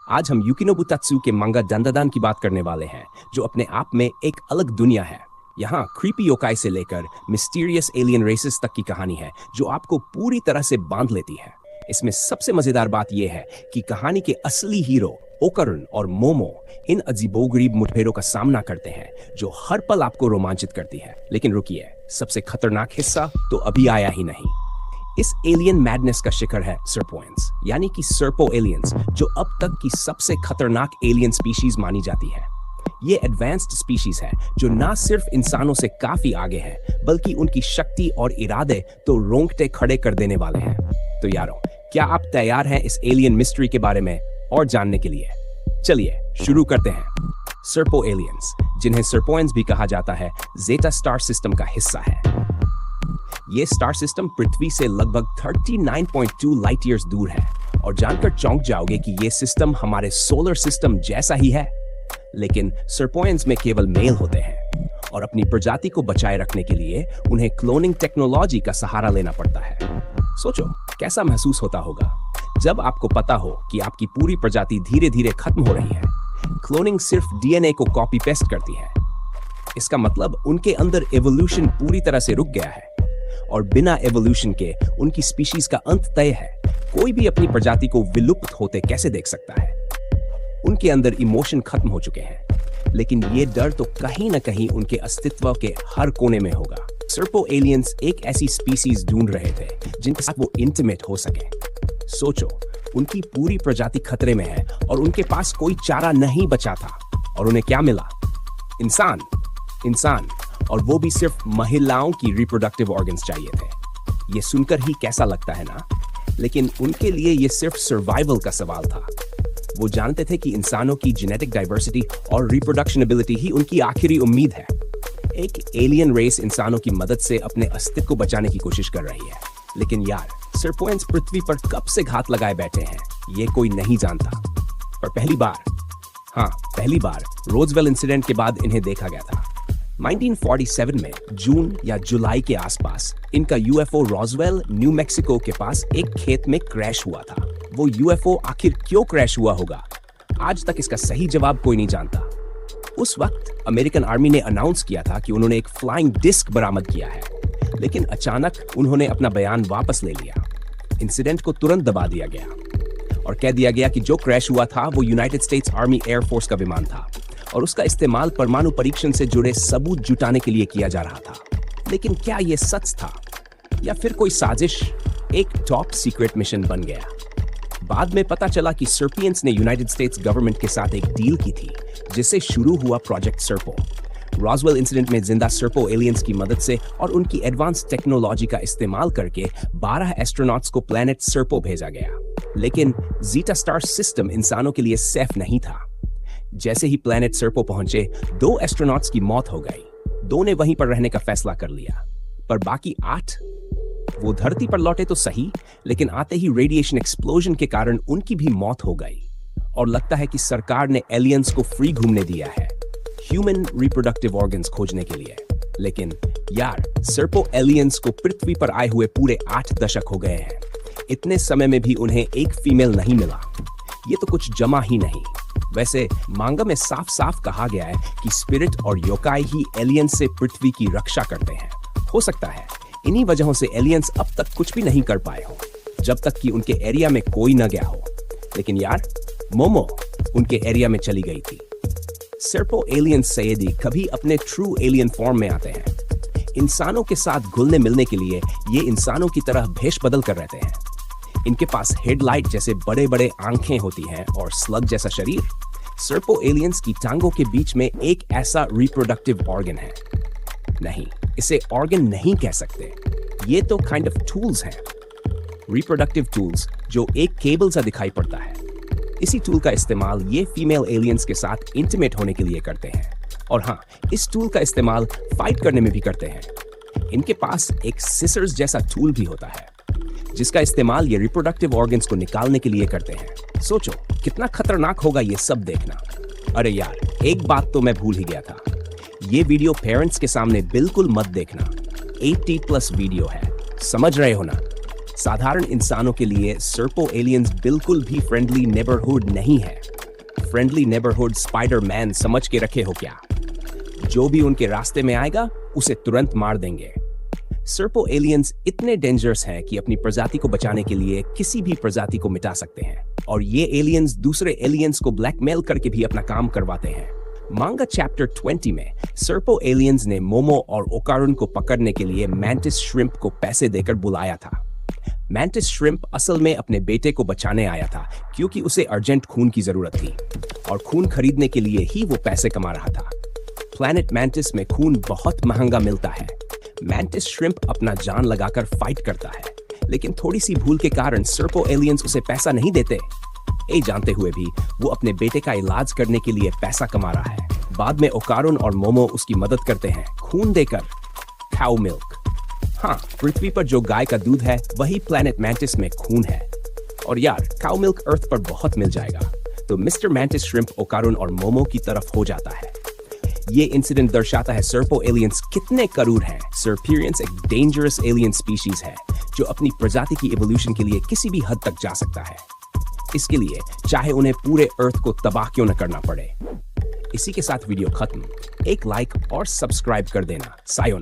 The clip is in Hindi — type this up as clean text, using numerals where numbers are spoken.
आज हम युकिनोबु तात्सु के मांगा दांदादान की बात करने वाले हैं, जो अपने आप में एक अलग दुनिया है। यहाँ क्रीपी योकाई से लेकर मिस्टीरियस एलियन रेसेस तक की कहानी है, जो आपको पूरी तरह से बांध लेती है। इसमें सबसे मजेदार बात यह है कि कहानी के असली हीरो ओकरुन और मोमो इन अजीबोगरीब मुठभेड़ों का सामना करते हैं, जो हर पल आपको रोमांचित करती है। लेकिन रुकिए, सबसे खतरनाक हिस्सा तो अभी आया ही नहीं। इस एलियन मैडनेस का शिखर है सर्पोएंस, यानी कि सर्पो एलियंस, जो अब तक की सबसे खतरनाक एलियन स्पीशीज मानी जाती है। ये एडवांस्ड स्पीशीज है जो ना सिर्फ इंसानों से काफी आगे है, बल्कि उनकी शक्ति और इरादे तो रोंगटे खड़े कर देने वाले हैं। तो यारों, क्या आप तैयार हैं इस एलियन मिस्ट्री के बारे में और जानने के लिए? चलिए शुरू करते हैं। सर्पो एलियंस, जिन्हें सर्पोएंस भी कहा जाता है, ज़ेटा स्टार सिस्टम का हिस्सा है। ये स्टार सिस्टम पृथ्वी से लगभग 39.2 लाइट ईयर्स दूर है, और जानकर चौंक जाओगे कि ये सिस्टम हमारे सोलर सिस्टम जैसा ही है। लेकिन सर्पोएंस में केवल मेल होते हैं, और अपनी प्रजाति को बचाए रखने के लिए उन्हें क्लोनिंग टेक्नोलॉजी का सहारा लेना पड़ता है। सोचो कैसा महसूस होता होगा जब आपको पता हो कि आपकी पूरी प्रजाति धीरे धीरे खत्म हो रही है। क्लोनिंग सिर्फ डीएनए को कॉपी पेस्ट करती है। इसका मतलब उनके अंदर एवोल्यूशन पूरी तरह से रुक गया है, और बिना एवोल्यूशन के उनकी स्पीशीज का अंत तय है। कोई भी अपनी प्रजाति को विलुप्त होते कैसे देख सकता है? उनके अंदर इमोशन खत्म हो चुके हैं, लेकिन ये डर तो कहीं ना कहीं उनके अस्तित्व के हर कोने में होगा। सर्पो एलियंस एक ऐसी स्पीसीज ढूंढ रहे थे जिनके साथ वो इंटीमेट हो सके। सोचो, उनकी पूरी प्रजाति खतरे में है और उनके पास कोई चारा नहीं बचा था, और उन्हें क्या मिला? इंसान। इंसान, और वो भी सिर्फ महिलाओं की रिप्रोडक्टिव ऑर्गन्स चाहिए थे। ये सुनकर ही कैसा लगता है ना? लेकिन उनके लिए ये सिर्फ सर्वाइवल का सवाल था। वो जानते थे कि इंसानों की जेनेटिक डाइवर्सिटी और रिप्रोडक्शन एबिलिटी ही उनकी आखिरी उम्मीद है। एक एलियन रेस इंसानों की मदद से अपने अस्तित्व को बचाने की कोशिश कर रही है। लेकिन यार, सर्पोएंस पृथ्वी पर कब से घात लगाए बैठे हैं, ये कोई नहीं जानता। पर पहली बार रोजवेल इंसिडेंट के बाद इन्हें देखा गया था। 1947 में जून या जुलाई के आसपास इनका यूएफओ रोजवेल, न्यू मैक्सिको के पास एक खेत में क्रैश हुआ था। वो यूएफओ आखिर क्यों क्रैश हुआ होगा, आज तक इसका सही जवाब कोई नहीं जानता। उस वक्त अमेरिकन आर्मी ने अनाउंस किया था कि उन्होंने एक फ्लाइंग डिस्क बरामद किया है, लेकिन अचानक उन्होंने अपना बयान वापस ले लिया। इंसिडेंट को तुरंत दबा दिया गया और कह दिया गया कि जो क्रैश हुआ था वो यूनाइटेड स्टेट्स आर्मी एयरफोर्स का विमान था, और उसका इस्तेमाल परमाणु परीक्षण से जुड़े सबूत जुटाने के लिए किया जा रहा था। लेकिन क्या यह सच था, या फिर कोई साजिश, एक टॉप सीक्रेट मिशन बन गया? बाद में पता चला कि सर्पियंस ने यूनाइटेड स्टेट्स गवर्नमेंट के साथ एक डील की थी, जिससे शुरू हुआ प्रोजेक्ट सर्पो। रॉजवेल इंसिडेंट में जिंदा सर्पो एलियंस की मदद से और उनकी एडवांस टेक्नोलॉजी का इस्तेमाल करके 12 एस्ट्रोनॉट्स को प्लैनेट सर्पो भेजा गया। लेकिन ज़ेटा स्टार सिस्टम इंसानों के लिए सेफ नहीं था। जैसे ही प्लैनेट सर्पो पहुंचे, 2 एस्ट्रोनॉट्स की मौत हो गई। 2 ने वहीं पर रहने का फैसला कर लिया, पर बाकी 8 वो धरती पर लौटे तो सही, लेकिन आते ही रेडिएशन एक्सप्लोजन के कारण उनकी भी मौत हो गई। और लगता है कि सरकार ने एलियंस को फ्री घूमने दिया है ह्यूमन रिप्रोडक्टिव ऑर्गन्स खोजने के लिए। लेकिन यार, सर्पो एलियंस को पृथ्वी पर आए हुए पूरे 8 दशक हो गए हैं। इतने समय में भी उन्हें एक फीमेल नहीं मिला। ये तो कुछ जमा ही नहीं। वैसे मांगा में साफ साफ कहा गया है कि स्पिरिट और योकाई ही एलियंस से पृथ्वी की रक्षा करते हैं। हो सकता है इन्हीं वजहों से एलियंस अब तक कुछ भी नहीं कर पाए हो, जब तक कि उनके एरिया में कोई न गया हो। लेकिन यार, मोमो उनके एरिया में चली गई थी। सर्पो एलियन सैयदी कभी अपने ट्रू एलियन फॉर्म में आते हैं। इंसानों के साथ घुलने मिलने के लिए ये इंसानों की तरह भेष बदल कर रहते हैं। इनके पास हेडलाइट जैसे बड़े बड़े आंखें होती हैं और स्लग जैसा शरीर। सर्पो एलियंस की टांगों के बीच में एक ऐसा रिप्रोडक्टिव ऑर्गन है। नहीं, इसे ऑर्गन नहीं कह सकते, ये तो काइंड ऑफ टूल्स हैं। रिप्रोडक्टिव टूल्स, जो एक केबल सा दिखाई पड़ता है। इसी टूल का इस्तेमाल ये फीमेल एलियंस के साथ इंटीमेट होने के लिए करते हैं। और हाँ, इस टूल का इस्तेमाल फाइट करने में भी करते हैं। इनके पास एक सिसर्स जैसा टूल भी होता है, जिसका इस्तेमाल ये रिप्रोडक्टिव ऑर्गन्स को निकालने के लिए करते हैं। सोचो कितना खतरनाक होगा ये सब देखना। अरे यार, एक बात तो मैं भूल ही गया था। ये वीडियो पेरेंट्स के सामने बिल्कुल मत देखना। 18+ वीडियो है, समझ रहे हो ना? साधारण इंसानों के लिए सर्पो एलियंस बिल्कुल भी फ्रेंडली नेबरहुड नहीं है। फ्रेंडली नेबरहुड स्पाइडरमैन समझ के रखे हो क्या? जो भी उनके रास्ते में आएगा उसे तुरंत मार देंगे। सर्पो एलियंस इतने डेंजरस हैं कि अपनी प्रजाति को बचाने के लिए किसी भी प्रजाति को मिटा सकते हैं, और ये एलियंस दूसरे एलियंस को ब्लैकमेल करके भी अपना काम करवाते हैं। मांगा चैप्टर 20 में सर्पो एलियंस ने मोमो और ओकारुन को पकड़ने के लिए मैंटिस श्रिम्प को पैसे देकर बुलाया था। मैंटिस श्रिम्प असल में अपने बेटे को बचाने आया था क्योंकि उसे अर्जेंट खून की जरूरत थी, और खून खरीदने के लिए ही वो पैसे कमा रहा था। प्लैनेट मैंटिस में खून बहुत महंगा मिलता है। मैंटिस श्रिम्प अपना जान लगाकर फाइट करता है, लेकिन थोड़ी सी भूल के कारण सर्पो एलियंस उसे पैसा नहीं देते। ये जानते हुए भी वो अपने बेटे का इलाज करने के लिए पैसा कमा रहा है। बाद में ओकारुन और मोमो उसकी मदद करते हैं खून देकर। काउ मिल्क, हाँ, पृथ्वी पर जो गाय का दूध है वही प्लैनेट मैंटिस में खून है। और यार, काउ मिल्क अर्थ पर बहुत मिल जाएगा, तो मिस्टर मैंटिस श्रिम्प ओकारुन और मोमो की तरफ हो जाता है। ये इंसिडेंट दर्शाता है सर्पो एलियंस कितने करूर हैं। सर्पियंस एक डेंजरस एलियन स्पीशीज है जो अपनी प्रजाति की इवोल्यूशन के लिए किसी भी हद तक जा सकता है, इसके लिए चाहे उन्हें पूरे अर्थ को तबाह क्यों न करना पड़े। इसी के साथ वीडियो खत्म। एक लाइक और सब्सक्राइब कर देना। सायोनारा।